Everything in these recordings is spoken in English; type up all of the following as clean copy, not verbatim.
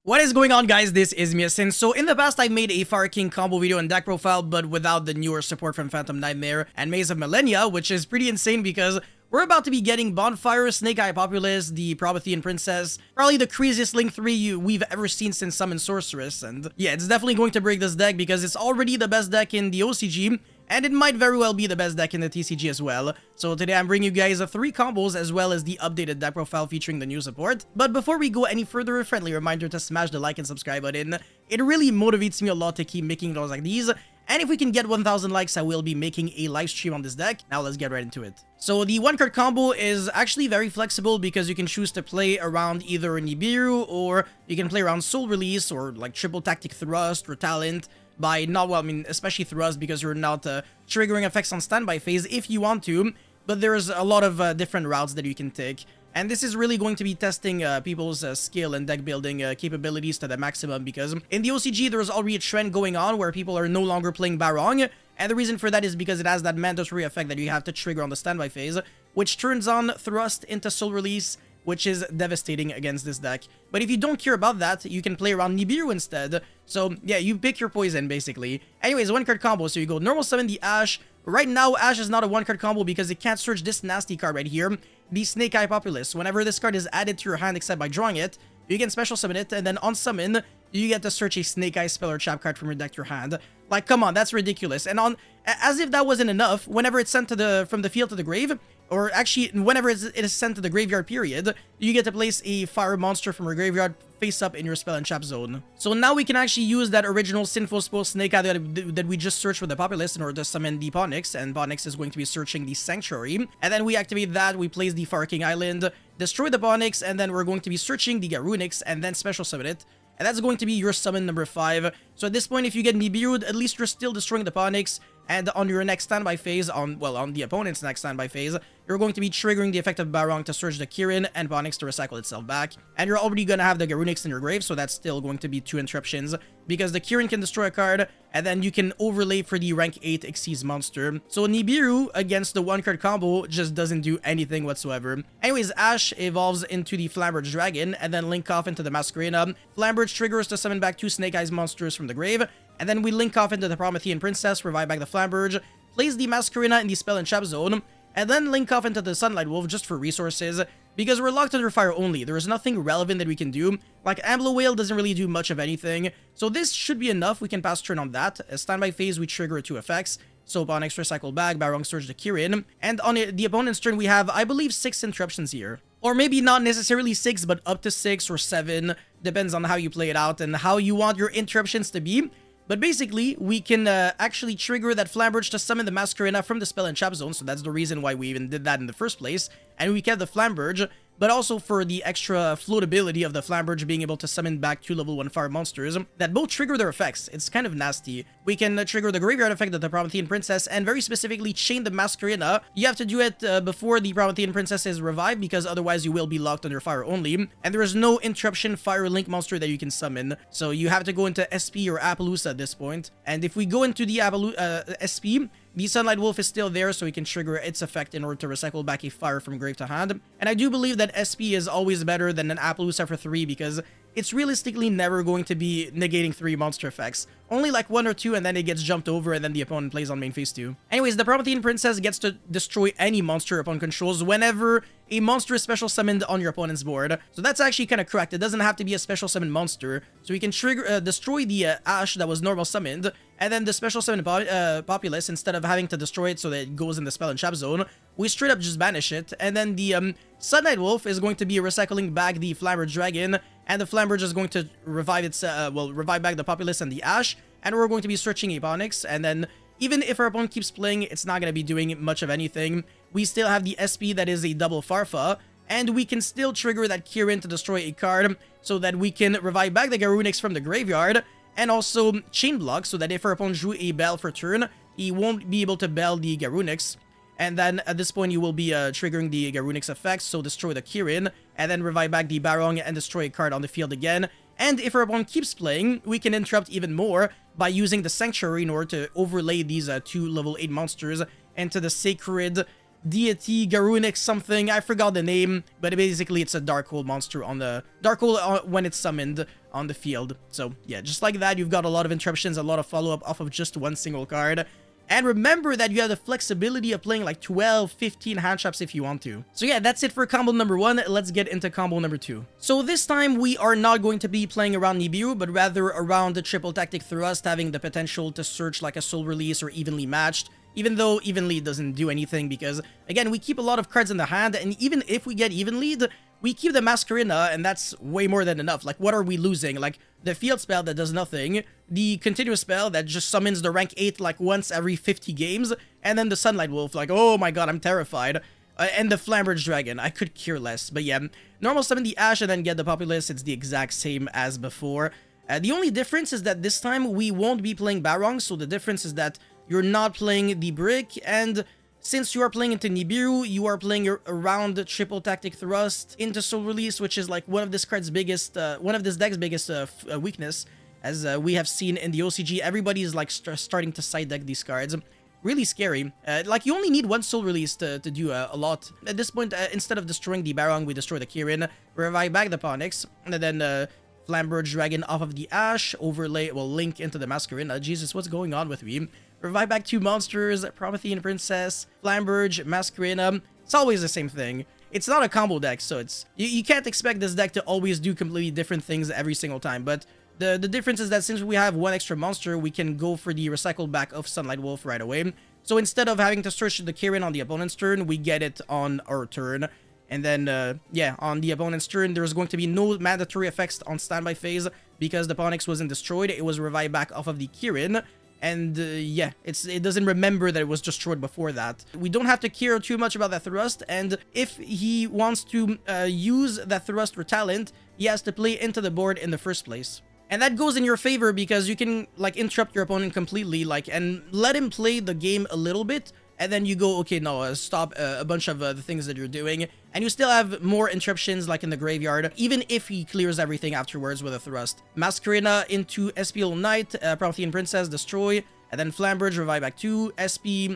What is going on, guys? This is Miasin. So in the past, I made a Fire King combo video and deck profile, but without the newer support from Phantom Nightmare and Maze of Millennia, which is pretty insane because we're about to be getting Bonfire, Snake Eye Populace, the Promethean Princess, probably the craziest Link 3 we've ever seen since Summon Sorceress, and yeah, it's definitely going to break this deck because it's already the best deck in the OCG, and it might very well be the best deck in the TCG as well. So today I'm bringing you guys 3 combos as well as the updated deck profile featuring the new support. But before we go any further, a friendly reminder to smash the like and subscribe button. It really motivates me a lot to keep making videos like these. And if we can get 1,000 likes, I will be making a live stream on this deck. Now let's get right into it. So the 1-card combo is actually very flexible because you can choose to play around either Nibiru, or you can play around Soul Release, or like triple Tactic Thrust or Talent. By not, well, I mean, especially Thrust, because you're not triggering effects on standby phase if you want to, but there's a lot of different routes that you can take. And this is really going to be testing people's skill and deck building capabilities to the maximum, because in the OCG, there's already a trend going on where people are no longer playing Barong, and the reason for that is because it has that mandatory effect that you have to trigger on the standby phase, which turns on Thrust into Soul Release, which is devastating against this deck. But if you don't care about that, you can play around Nibiru instead. So yeah, you pick your poison basically. Anyways, 1-card combo. So you go normal summon the Ash. Right now, Ash is not a 1-card combo because it can't search this nasty card right here, the Snake Eye Populace. Whenever this card is added to your hand except by drawing it, you can special summon it, and then on summon, you get to search a Snake Eye spell or trap card from your deck to your hand. Like, come on, that's ridiculous. And as if that wasn't enough, whenever it's sent to from the field to the grave, or actually, whenever it is sent to the graveyard period, you get to place a fire monster from your graveyard face up in your spell and trap zone. So now we can actually use that original Sinful Spoil Snake Eye that we just searched with the Populace in order to summon the Ponyx, and Ponyx is going to be searching the Sanctuary. And then we activate that, we place the Fire King Island, destroy the Ponyx, and then we're going to be searching the Garunix, and then special summon it. And that's going to be your summon number 5. So at this point, if you get Nibiru, at least you're still destroying the Ponyx. And on your next standby phase, on the opponent's next standby phase, you're going to be triggering the effect of Barong to search the Kirin and Ponyx to recycle itself back. And you're already going to have the Garunix in your grave, so that's still going to be 2 interruptions, because the Kirin can destroy a card, and then you can overlay for the rank 8 Xyz monster. So Nibiru against the 1-card combo just doesn't do anything whatsoever. Anyways, Ash evolves into the Flamberge Dragon, and then link off into the Masquerena. Flamberge triggers to summon back 2 Snake Eyes monsters from the grave, and then we link off into the Promethean Princess, revive back the Flamberge, place the Masquerena in the spell and trap zone, and then link off into the Sunlight Wolf just for resources, because we're locked under fire only. There is nothing relevant that we can do. Like, Ambler Whale doesn't really do much of anything, so this should be enough. We can pass turn on that. As standby phase, we trigger 2 effects. So Ponyx recycle back, Barong search the Kirin, and on the opponent's turn, we have, I believe, 6 interruptions here. Or maybe not necessarily 6, but up to 6 or 7, depends on how you play it out and how you want your interruptions to be. But basically, we can actually trigger that Flamberge to summon the Masquerena from the spell and trap zone, so that's the reason why we even did that in the first place. And we kept the Flamberge, but also for the extra floatability of the Flamberge being able to summon back 2 level 1 fire monsters that both trigger their effects. It's kind of nasty. We can trigger the Graveyard effect of the Promethean Princess, and very specifically chain the Masquerena. You have to do it before the Promethean Princess is revived, because otherwise you will be locked under fire only, and there is no interruption fire link monster that you can summon, so you have to go into SP or Appaloosa at this point. And if we go into the SP, the Sunlight Wolf is still there, so we can trigger its effect in order to recycle back a fire from grave to hand. And I do believe that SP is always better than an Appaloosa for 3, because it's realistically never going to be negating 3 monster effects. Only like 1 or 2, and then it gets jumped over, and then the opponent plays on main phase 2. Anyways, the Promethean Princess gets to destroy any monster upon controls whenever a monster is special summoned on your opponent's board. So that's actually kind of correct. It doesn't have to be a special summon monster. So we can trigger destroy the Ash that was normal summoned, and then the special summon Populace, instead of having to destroy it so that it goes in the spell and trap zone, we straight up just banish it. And then the Sunlight Wolf is going to be recycling back the Flamberge Dragon, and the Flamberge is going to revive its revive back the Populace and the Ash, and we're going to be searching a Ponyx. And then even if our opponent keeps playing, it's not going to be doing much of anything. We still have the SP that is a double Farfa, and we can still trigger that Kirin to destroy a card, so that we can revive back the Garunix from the graveyard, and also chain block, so that if our opponent drew a Bell for turn, he won't be able to Bell the Garunix. And then at this point, you will be triggering the Garunix effect, so destroy the Kirin, and then revive back the Barong and destroy a card on the field again. And if our opponent keeps playing, we can interrupt even more by using the Sanctuary in order to overlay these 2 level 8 monsters into the Sacred deity, Garunix something, I forgot the name, but basically it's a Dark Hole monster on the Dark Hole when it's summoned on the field. So yeah, just like that, you've got a lot of interruptions, a lot of follow-up off of just one single card. And remember that you have the flexibility of playing like 12, 15 hand traps if you want to. So yeah, that's it for combo number 1. Let's get into combo number 2. So this time we are not going to be playing around Nibiru, but rather around the triple tactic thrust, having the potential to search like a soul release or evenly matched. Even though evenly doesn't do anything because, again, we keep a lot of cards in the hand, and even if we get evenly, we keep the Masquerina, and that's way more than enough. Like, what are we losing? Like, the field spell that does nothing, the continuous spell that just summons the rank 8 like once every 50 games, and then the Sunlight Wolf, like, oh my god, I'm terrified. And the Flamberge Dragon, I could care less. But yeah, normal summon the Ash and then get the Populace, it's the exact same as before. The only difference is that this time we won't be playing Barong, so the difference is that you're not playing the Brick, and since you are playing into Nibiru, you are playing around the triple tactic thrust into Soul Release, which is like one of this card's biggest, one of this deck's biggest weakness, as we have seen in the OCG. Everybody is like starting to side deck these cards. Really scary. Like, you only need one Soul Release to do a lot. At this point, instead of destroying the Barong, we destroy the Kirin, revive back the Ponyx, and then Flamberge Dragon off of the Ash, overlay, well, link into the Masquerina. Jesus, what's going on with me? Revive back 2 monsters, Promethean Princess, Flamberge, Masquerina. It's always the same thing. It's not a combo deck, so it's you can't expect this deck to always do completely different things every single time. But the difference is that since we have 1 extra monster, we can go for the recycled back of Sunlight Wolf right away. So instead of having to search the Kirin on the opponent's turn, we get it on our turn. And then, yeah, on the opponent's turn, there's going to be no mandatory effects on standby phase because the Ponyx wasn't destroyed. It was revived back off of the Kirin. And yeah, it doesn't remember that it was destroyed before that. We don't have to care too much about that thrust, and if he wants to use that thrust for talent, he has to play into the board in the first place. And that goes in your favor because you can like interrupt your opponent completely, like, and let him play the game a little bit, and then you go, okay, no, stop a bunch of the things that you're doing, and you still have more interruptions like in the graveyard, even if he clears everything afterwards with a thrust. Masquerina into SP Knight, Promethean Princess, destroy, and then Flamberge, revive back 2, SP,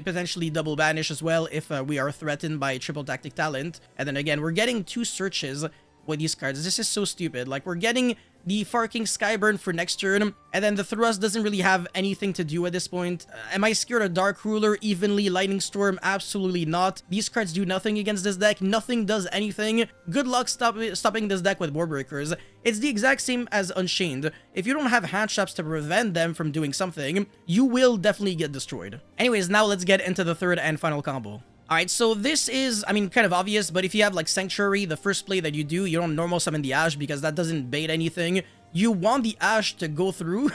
potentially double banish as well if we are threatened by triple tactic talent. And then again, we're getting 2 searches with these cards. This is so stupid. Like, we're getting the Farking Skyburn for next turn, and then the thrust doesn't really have anything to do at this point. Am I scared of Dark Ruler, Evenly, Lightning Storm? Absolutely not. These cards do nothing against this deck. Nothing does anything. Good luck stopping this deck with Board Breakers. It's the exact same as Unchained. If you don't have hand traps to prevent them from doing something, you will definitely get destroyed. Anyways, now let's get into the third and final combo. Alright, so this is, I mean, kind of obvious, but if you have, like, Sanctuary, the first play that you do, you don't normal summon the Ash because that doesn't bait anything. You want the Ash to go through.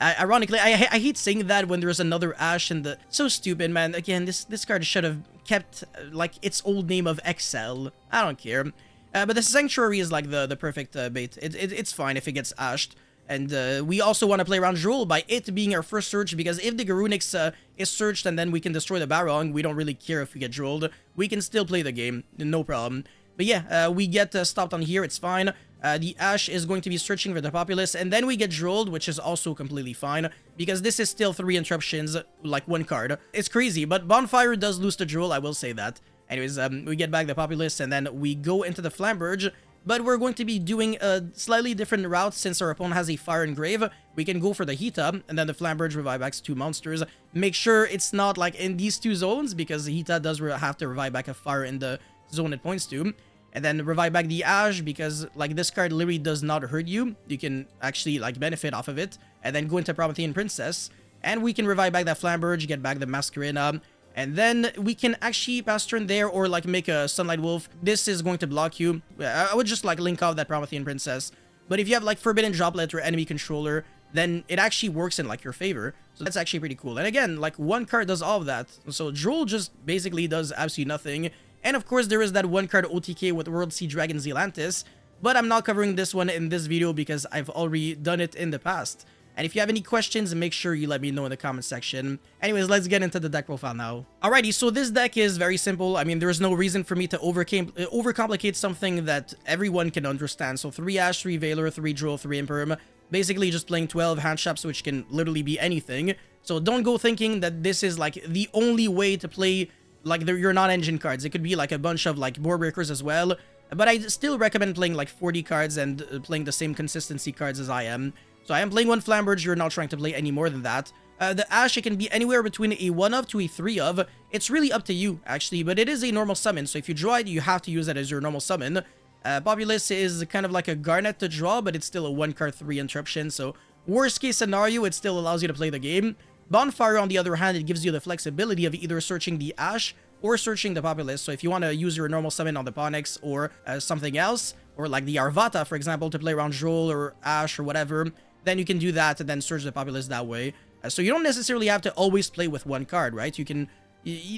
Ironically, I hate saying that when there's another Ash in the... So stupid, man. Again, this card should have kept, like, its old name of XL. I don't care. But the Sanctuary is, like, the perfect bait. It's fine if it gets Ashed. And we also want to play around Drool by it being our first search, because if the Garunix is searched and then we can destroy the Barong, we don't really care if we get Drooled. We can still play the game, no problem. But yeah, we get stopped on here, it's fine. The Ash is going to be searching for the Populace, and then we get Drooled, which is also completely fine, because this is still 3 interruptions, like 1 card. It's crazy, but Bonfire does lose to Drool, I will say that. Anyways, we get back the Populace, and then we go into the Flamberge. But we're going to be doing a slightly different route since our opponent has a Fire Engrave. We can go for the Hita, and then the Flamberge revive back 2 monsters. Make sure it's not like in these 2 zones, because the Hita does have to revive back a Fire in the zone it points to. And then revive back the Ash, because like this card literally does not hurt you. You can actually like benefit off of it. And then go into Promethean Princess. And we can revive back that Flamberge, get back the Masquerina. And then we can actually pass turn there or like make a Sunlight Wolf. This is going to block you. I would just like link off that Promethean Princess. But if you have like Forbidden Droplet or Enemy Controller, then it actually works in like your favor. So that's actually pretty cool. And again, like 1 card does all of that. So Drool just basically does absolutely nothing. And of course there is that 1 card OTK with World Sea Dragon Zealantis. But I'm not covering this one in this video because I've already done it in the past. And if you have any questions, make sure you let me know in the comment section. Anyways, let's get into the deck profile now. Alrighty, so this deck is very simple. I mean, there's no reason for me to overcomplicate something that everyone can understand. So 3 Ash, 3 Valor, 3 Drool, 3 Imperm. Basically just playing 12 hand traps, which can literally be anything. So don't go thinking that this is like the only way to play like your non-engine cards. It could be like a bunch of like Board Breakers as well. But I still recommend playing like 40 cards and playing the same consistency cards as I am. So I am playing 1 Flamberge, you're not trying to play any more than that. The Ash, it can be anywhere between a 1 of to a 3 of. It's really up to you, actually, but it is a normal summon, so if you draw it, you have to use it as your normal summon. Populous is kind of like a Garnet to draw, but it's still a 1 card 3 interruption, so worst case scenario, it still allows you to play the game. Bonfire, on the other hand, it gives you the flexibility of either searching the Ash or searching the Populous. So if you want to use your normal summon on the Ponyx or something else, or like the Arvata, for example, to play around Joel or Ash or whatever, then you can do that and then search the Populous that way. So you don't necessarily have to always play with 1 card, right? You can...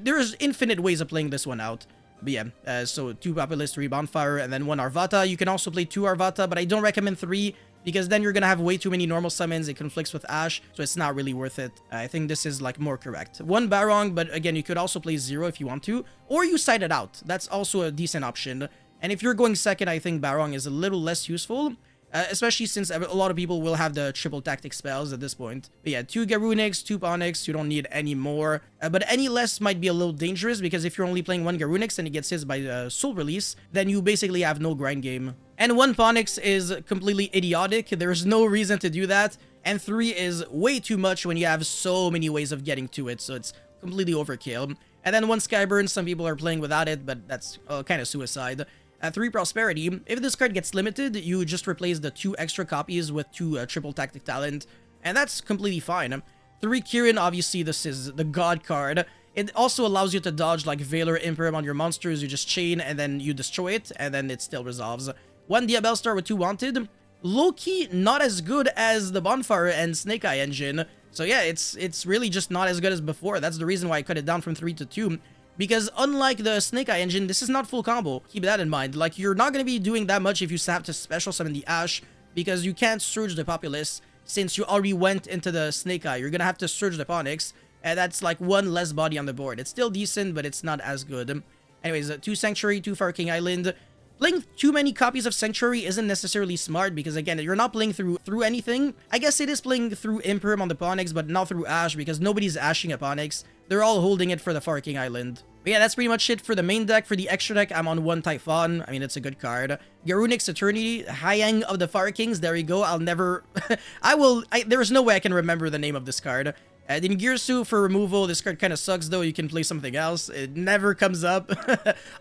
there's infinite ways of playing this one out. But yeah, so 2 Populous, 3 Bonfire, and then 1 Arvata. You can also play 2 Arvata, but I don't recommend 3, because then you're gonna have way too many normal summons. It conflicts with Ash, so it's not really worth it. I think this is like more correct. 1 Barong, but again, you could also play 0 if you want to, or you side it out. That's also a decent option. And if you're going second, I think Barong is a little less useful. Especially since a lot of people will have the triple tactic spells at this point. But yeah, 2 Garunix, 2 Ponyx, you don't need any more. But any less might be a little dangerous, because if you're only playing 1 Garunix and it gets hit by Soul Release, then you basically have no grind game. And 1 Ponyx is completely idiotic, there's no reason to do that. And 3 is way too much when you have so many ways of getting to it, so it's completely overkill. And then 1 Skyburn, some people are playing without it, but that's kind of suicide. 3 Prosperity, if this card gets limited, you just replace the 2 extra copies with 2 triple tactic talent, and that's completely fine. 3 Kirin, obviously this is the god card. It also allows you to dodge like Valor Imperm on your monsters. You just chain and then you destroy it, and then it still resolves. 1 Diabell Star with 2 Wanted. Low-key, not as good as the Bonfire and Snake Eye engine. So yeah, it's really just not as good as before. That's the reason why I cut it down from 3 to 2. Because unlike the Snake Eye engine, this is not full combo. Keep that in mind. Like, you're not going to be doing that much if you have to special summon the Ash, because you can't surge the Populace since you already went into the Snake Eye. You're going to have to surge the Ponyx, and that's like 1 less body on the board. It's still decent, but it's not as good. Anyways, 2 Sanctuary, 2 Far King Island. Playing too many copies of Sanctuary isn't necessarily smart, because again, you're not playing through anything. I guess it is playing through Imperm on the Ponyx, but not through Ash, because nobody's ashing a Ponyx. They're all holding it for the Far King Island. But yeah, that's pretty much it for the main deck. For the extra deck, I'm on 1 Typhon. I mean, it's a good card. Garunix Eternity, Hyang of the Far Kings. There we go. I'll never... there's no way I can remember the name of this card. Then Girsu for removal. This card kind of sucks, though. You can play something else. It never comes up.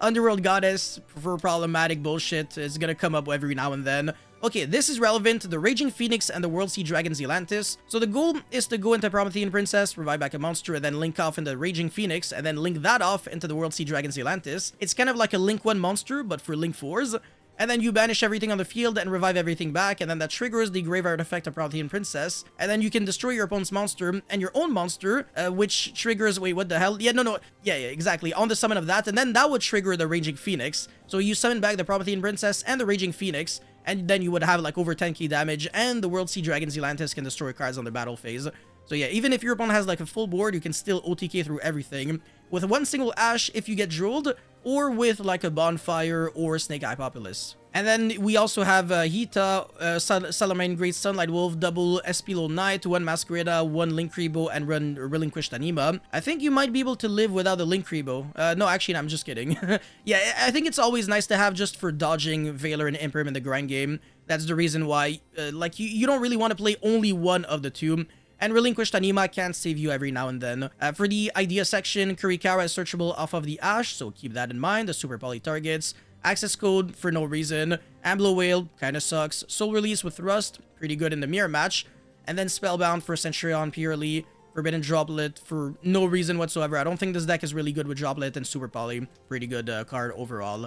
Underworld Goddess for problematic bullshit. It's gonna come up every now and then. Okay, this is relevant. The Raging Phoenix and the World Sea Dragon Zelantis. So the goal is to go into Promethean Princess, revive back a monster, and then link off into Raging Phoenix, and then link that off into the World Sea Dragon Zelantis. It's kind of like a Link 1 monster, but for Link 4s. And then you banish everything on the field and revive everything back, and then that triggers the Graveyard effect of Promethean Princess. And then you can destroy your opponent's monster and your own monster, which triggers... Wait, what the hell? Yeah, no. Yeah, exactly. On the summon of that, and then that would trigger the Raging Phoenix. So you summon back the Promethean Princess and the Raging Phoenix, and then you would have like over 10k damage, and the World Sea Dragon Zelantis can destroy cards on the battle phase. So yeah, even if your opponent has like a full board, you can still OTK through everything. With 1 single Ash if you get drilled, or with like a Bonfire or Snake Eye Populace. And then we also have Hita, Salamine Great Sunlight Wolf, double Espilo Knight, 1 Masquerada, 1 Linkribo, and 1 Relinquished Anima. I think you might be able to live without the Linkribo. No, actually, no, I'm just kidding. Yeah, I think it's always nice to have just for dodging Valor and Imperm in the grind game. That's the reason why, like, you don't really want to play only one of the two. And Relinquished Anima can save you every now and then. For the idea section, Kurikawa is searchable off of the Ash, so keep that in mind. The Super Poly targets. Access Code for no reason. Amblo Whale kinda sucks. Soul Release with Thrust, pretty good in the mirror match. And then Spellbound for Centurion purely. Forbidden Droplet for no reason whatsoever. I don't think this deck is really good with Droplet, and Super Poly, pretty good card overall.